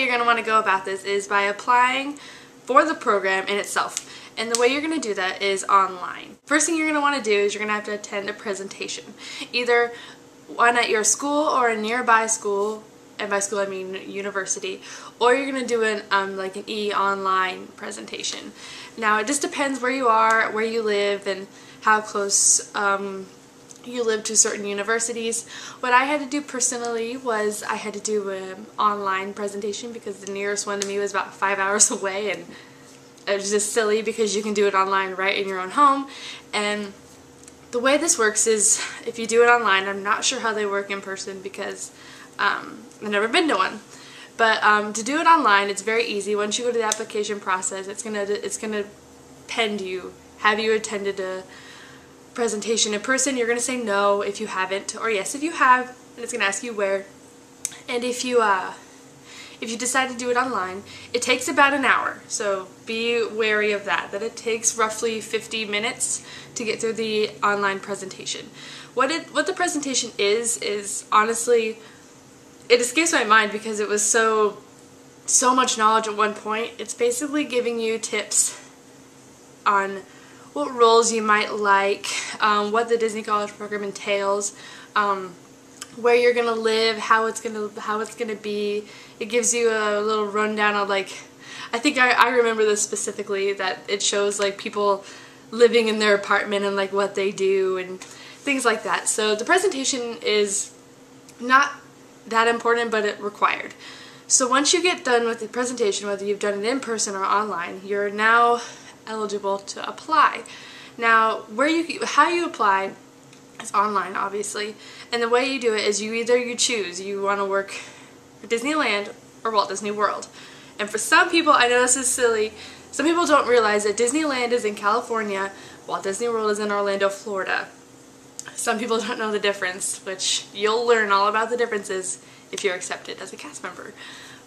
you're going to want to go about this is by applying for the program in itself. And the way you're going to do that is online. First thing you're going to want to do is you're going to have to attend a presentation. Either one at your school or a nearby school, and by school I mean university, or you're going to do like an e-online presentation. Now it just depends where you are, where you live, and how close you live to certain universities. What I had to do personally was I had to do an online presentation because the nearest one to me was about 5 hours away, and it was just silly because you can do it online right in your own home. And the way this works is if you do it online, I'm not sure how they work in person because I've never been to one. But to do it online, it's very easy. Once you go to the application process, it's gonna pend you. Have you attended a presentation in person? You're gonna say no if you haven't, or yes if you have, and it's gonna ask you where. And if you decide to do it online, it takes about an hour, so be wary of that, it takes roughly 50 minutes to get through the online presentation. What the presentation is honestly, it escapes my mind because it was so much knowledge at one point. It's basically giving you tips on what roles you might like, what the Disney College program entails, where you're gonna live, how it's gonna be. It gives you a little rundown of, like, I think I remember this specifically, that it shows like people living in their apartment and like what they do and things like that. So the presentation is not that important, but it required. So once you get done with the presentation, whether you've done it in person or online, you're now eligible to apply. Now how you apply is online, obviously, and the way you do it is you choose you want to work for Disneyland or Walt Disney World. And for some people, I know this is silly, some people don't realize that Disneyland is in California, Walt Disney World is in Orlando, Florida. Some people don't know the difference, which you'll learn all about the differences if you're accepted as a cast member.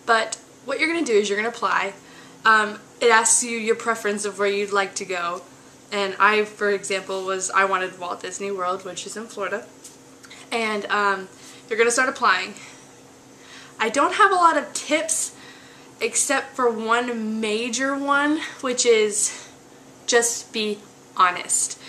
But what you're going to do is you're going to apply. It asks you your preference of where you'd like to go. And I, for example, I wanted Walt Disney World, which is in Florida. And you're going to start applying. I don't have a lot of tips except for one major one, which is just be honest.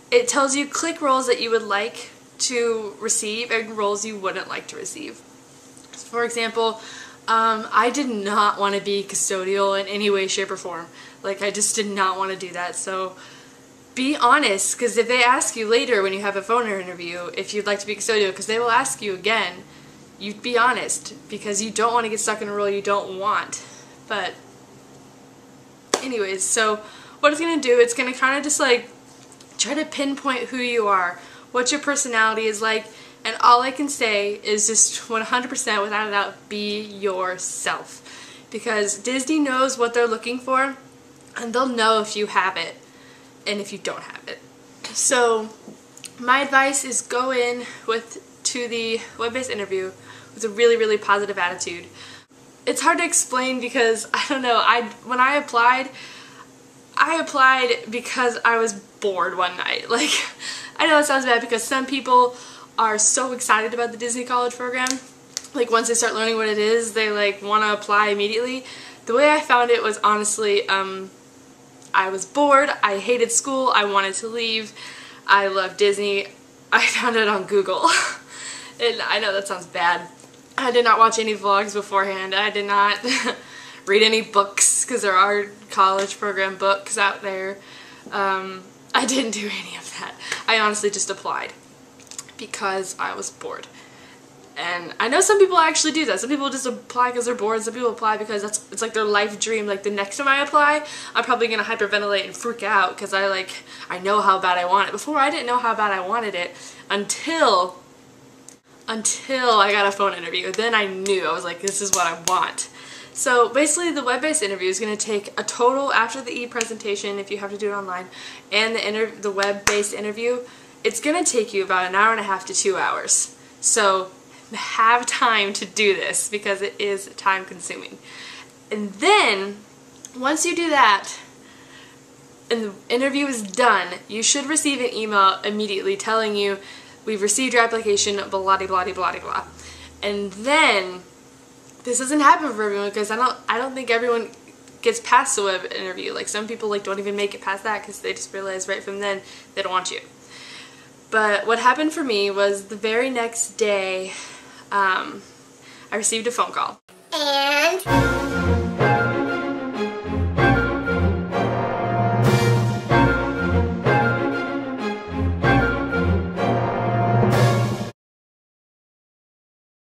It tells you click roles that you would like to receive and roles you wouldn't like to receive. For example, I did not want to be custodial in any way, shape, or form. Like, I just did not want to do that. So be honest, because if they ask you later when you have a phone interview if you'd like to be custodial, because they will ask you again, you'd be honest because you don't want to get stuck in a role you don't want. But anyways, so what it's going to do, it's going to kind of just like try to pinpoint who you are, what your personality is like, and all I can say is just 100% without a doubt, be yourself. Because Disney knows what they're looking for, and they'll know if you have it and if you don't have it. So my advice is go in to the web-based interview with a really positive attitude. It's hard to explain because, I don't know, when I applied because I was bored one night. Like, I know it sounds bad because some people are so excited about the Disney College program. Like, once they start learning what it is, they like want to apply immediately. The way I found it was honestly, I was bored, I hated school, I wanted to leave, I love Disney. I found it on Google. And I know that sounds bad. I did not watch any vlogs beforehand. I did not read any books because there are college program books out there. I didn't do any of that. I honestly just applied because I was bored. And I know some people actually do that. Some people just apply because they're bored. Some people apply because it's like their life dream. Like, the next time I apply, I'm probably going to hyperventilate and freak out because I know how bad I want it. Before, I didn't know how bad I wanted it until I got a phone interview. Then I knew. I was like, this is what I want. So basically, the web-based interview is going to take a total, after the e-presentation, if you have to do it online, and the web-based interview, it's going to take you about 1.5 hours to 2 hours. So have time to do this because it is time consuming. And then once you do that and the interview is done, you should receive an email immediately telling you, we've received your application, blah blah blah blah blah. And then this doesn't happen for everyone, because I don't think everyone gets past the web interview. Like, some people like don't even make it past that because they just realize right from then they don't want you. But what happened for me was the very next day, I received a phone call. And